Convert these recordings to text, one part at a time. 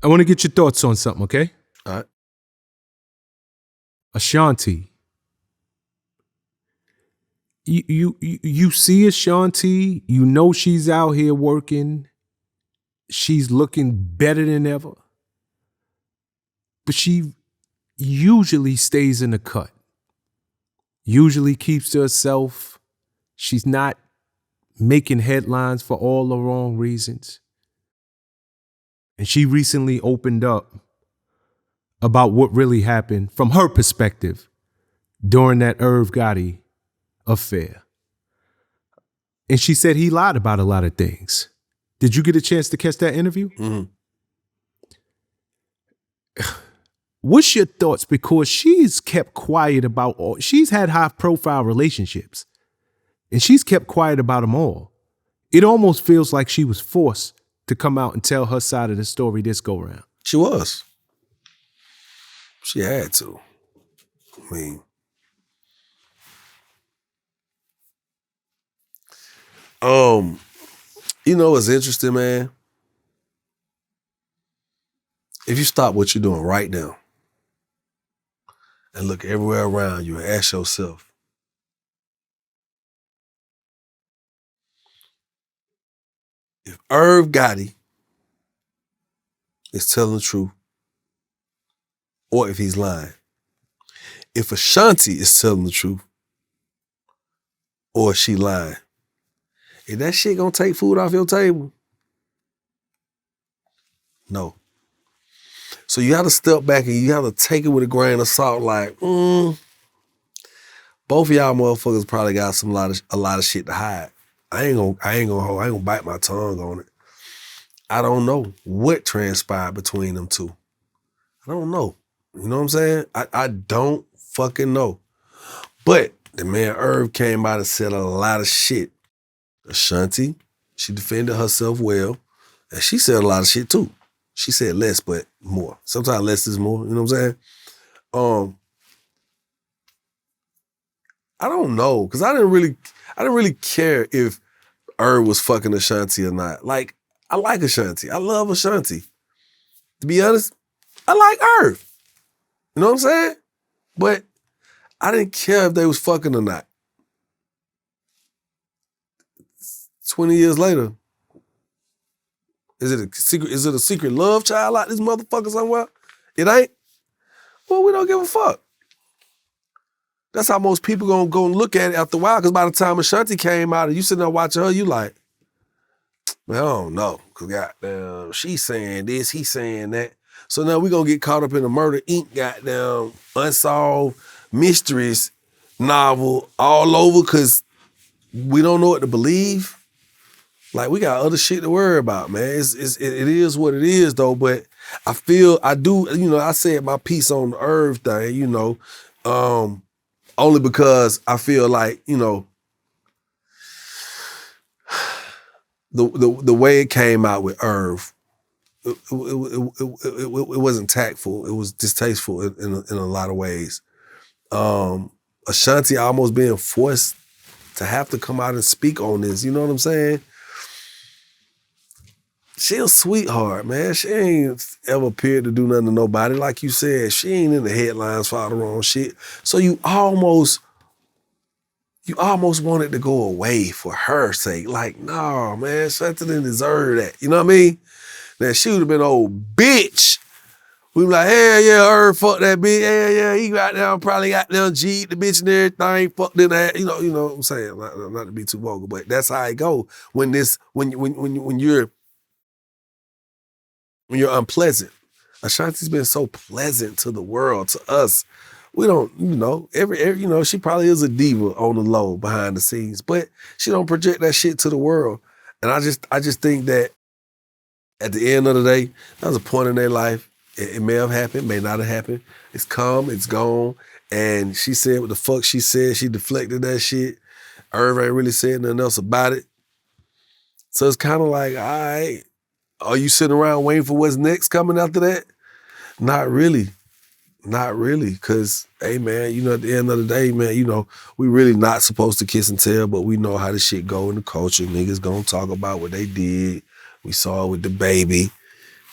I want to get your thoughts on something, okay? All right. Ashanti. You see Ashanti, you know she's out here working. She's looking better than ever. But she usually stays in the cut. Usually keeps to herself. She's not making headlines for all the wrong reasons. And she recently opened up about what really happened from her perspective during that Irv Gotti affair. And she said he lied about a lot of things. Did you get a chance to catch that interview? Mm-hmm. What's your thoughts? Because she's kept quiet about all. She's had high profile relationships and she's kept quiet about them all. It almost feels like she was forced to come out and tell her side of the story this go round. She was. She had to. I mean, you know what's interesting, man? If you stop what you're doing right now and look everywhere around you and ask yourself, if Irv Gotti is telling the truth or if he's lying, if Ashanti is telling the truth or she lying, is that shit gonna take food off your table? No. So you have to step back and you have to take it with a grain of salt. Like, both of y'all motherfuckers probably got a lot of shit to hide. I ain't gonna bite my tongue on it. I don't know what transpired between them two. I don't know. You know what I'm saying? I don't fucking know. But the man Irv came out and said a lot of shit. Ashanti, she defended herself well, and she said a lot of shit too. She said less, but more. Sometimes less is more, you know what I'm saying? I don't know, because I didn't really care if Irv was fucking Ashanti or not. Like, I like Ashanti. I love Ashanti. To be honest, I like Irv. You know what I'm saying? But I didn't care if they was fucking or not. 20 years later, is it a secret love child like this motherfucker somewhere? It ain't? Well, we don't give a fuck. That's how most people gonna go and look at it after a while, because by the time Ashanti came out and you sitting there watching her, you like, man, I don't know. Because goddamn, she's saying this, he's saying that. So now we gonna get caught up in the Murder Inc. goddamn unsolved mysteries novel all over because we don't know what to believe. Like, we got other shit to worry about, man. It is what it is, though. But I said my piece on the Irv thing, only because I feel like, the way it came out with Irv, it wasn't tactful. It was distasteful in a lot of ways. Ashanti almost being forced to have to come out and speak on this. You know what I'm saying? She a sweetheart, man. She ain't ever appeared to do nothing to nobody. Like you said, she ain't in the headlines for all the wrong shit. So you almost want it to go away for her sake. Like, nah, man, Ashanti didn't deserve that. You know what I mean? Now, she would have been old bitch. We be like, hell yeah, Irv, fuck that bitch. Hell yeah, he got down, probably got down, G the bitch and everything, fucked in that. You know what I'm saying? Not to be too vulgar, but that's how it go when you're unpleasant. Ashanti's been so pleasant to the world, to us. We don't, she probably is a diva on the low behind the scenes, but she don't project that shit to the world. And I just think that at the end of the day, that was a point in their life. It may have happened, may not have happened. It's come, it's gone. And she said what the fuck she said. She deflected that shit. Irv ain't really said nothing else about it. So it's kind of like, all right, are you sitting around waiting for what's next coming after that? Not really. Not really. Because, hey, man, at the end of the day, man, we really not supposed to kiss and tell, but we know how the shit go in the culture. Niggas gonna talk about what they did. We saw it with the baby.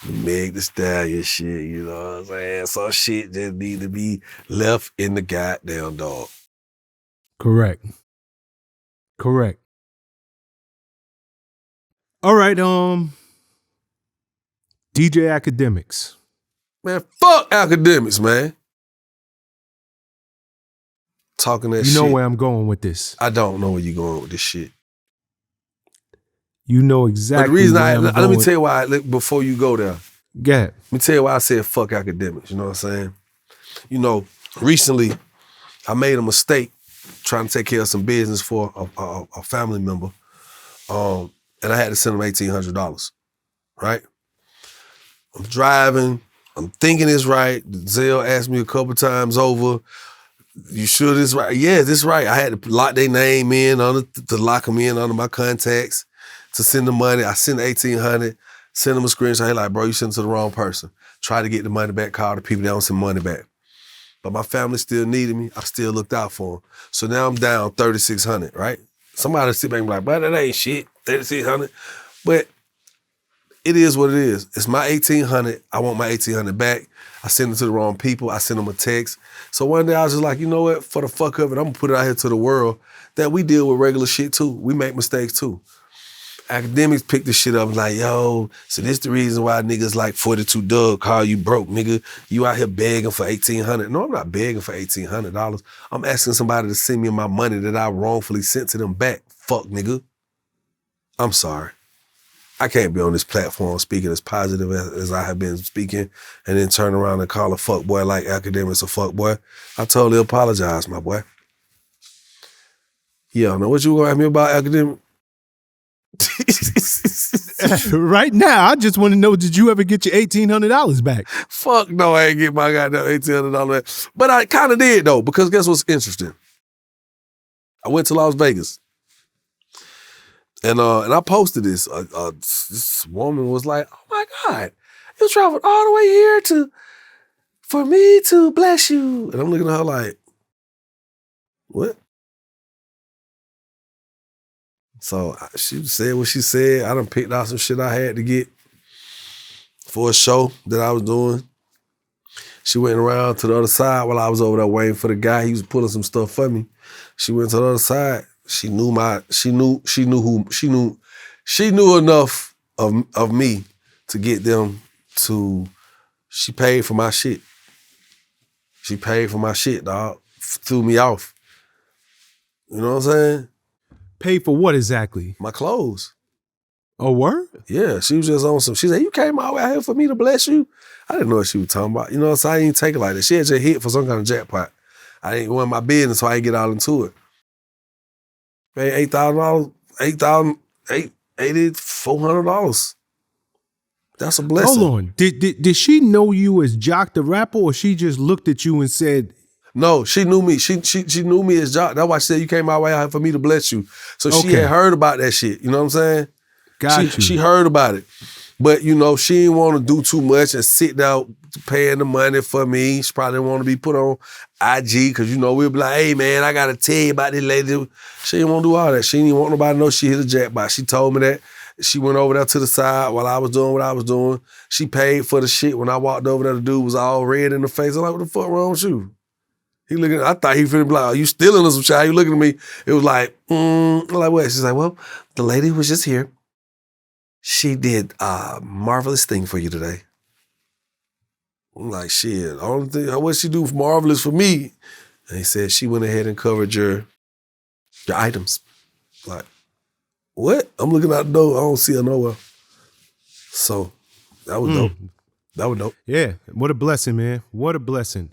Meg the Stallion shit, you know what I'm saying? Some shit just need to be left in the goddamn dog. Correct. All right, DJ Akademiks. Man, fuck Akademiks, man. Talking that shit. You know where I'm going with this. I don't know where you're going with this shit. You know exactly. But the reason let me tell you why, before you go there. Go ahead. Let me tell you why I said fuck Akademiks, you know what I'm saying? You know, recently I made a mistake trying to take care of some business for a family member. And I had to send him $1,800, right? I'm driving, I'm thinking it's right. Zelle asked me a couple times over, you sure this right? Yeah, this right. I had to lock their name in, to lock them in under my contacts to send the money. I sent $1,800, send them a screenshot. Hey, like, bro, you sent it to the wrong person. Try to get the money back, call the people that don't send money back. But my family still needed me. I still looked out for them. So now I'm down $3,600, right? Somebody sit back and be like, but that ain't shit, $3,600. But it is what it is. It's my $1,800. I want my $1,800 back. I sent it to the wrong people. I sent them a text. So one day I was just like, you know what? For the fuck of it, I'm gonna put it out here to the world that we deal with regular shit too. We make mistakes too. Akademiks pick this shit up and like, yo, so this the reason why niggas like 42 Doug call you broke, nigga. You out here begging for $1,800. No, I'm not begging for $1,800. I'm asking somebody to send me my money that I wrongfully sent to them back. Fuck, nigga. I'm sorry. I can't be on this platform speaking as positive as I have been speaking and then turn around and call a fuckboy like Akademiks a fuckboy. I totally apologize, my boy. Yeah, now what you gonna ask me about Akademiks? Right now, I just want to know, did you ever get your $1,800 back? Fuck no, I ain't get my goddamn $1,800 back. But I kind of did though, because guess what's interesting? I went to Las Vegas. And I posted this. This woman was like, "Oh my God, you traveled all the way here for me to bless you." And I'm looking at her like, "What?" So she said what she said. I done picked out some shit I had to get for a show that I was doing. She went around to the other side while I was over there waiting for the guy. He was pulling some stuff for me. She went to the other side. She knew enough of me to get them to, she paid for my shit. She paid for my shit, dog. Threw me off. You know what I'm saying? Paid for what exactly? My clothes. Oh, word? Yeah, she was just on some, she said, "You came all the way out here for me to bless you?" I didn't know what she was talking about. You know what I'm saying? I didn't take it like that. She had just hit for some kind of jackpot. I didn't want my business, so I didn't get all into it. Paid $8,000, $400. That's a blessing. Hold on. Did she know you as Joc the rapper, or she just looked at you and said? No, she knew me. She knew me as Joc. That's why she said, "You came my way out for me to bless you." So she had heard about that shit. You know what I'm saying? Got you. She heard about it. But, you know, she didn't want to do too much and sit down paying the money for me. She probably didn't want to be put on IG because, you know, we'll be like, "Hey, man, I got to tell you about this lady." She didn't want to do all that. She didn't want nobody to know she hit a jackpot. She told me that. She went over there to the side while I was doing what I was doing. She paid for the shit. When I walked over there, the dude was all red in the face. I'm like, "What the fuck wrong with you?" He looking, I thought he finna be like, "Are you stealing or some shit?" He looking at me. It was like, I'm like, "What?" She's like, "Well, the lady was just here. She did a marvelous thing for you today." I'm like, "Shit, the only thing, what she do marvelous for me?" And he said, "She went ahead and covered your items." Like, what? I'm looking out the door. I don't see her nowhere. So that was dope. That was dope. Yeah, what a blessing, man. What a blessing.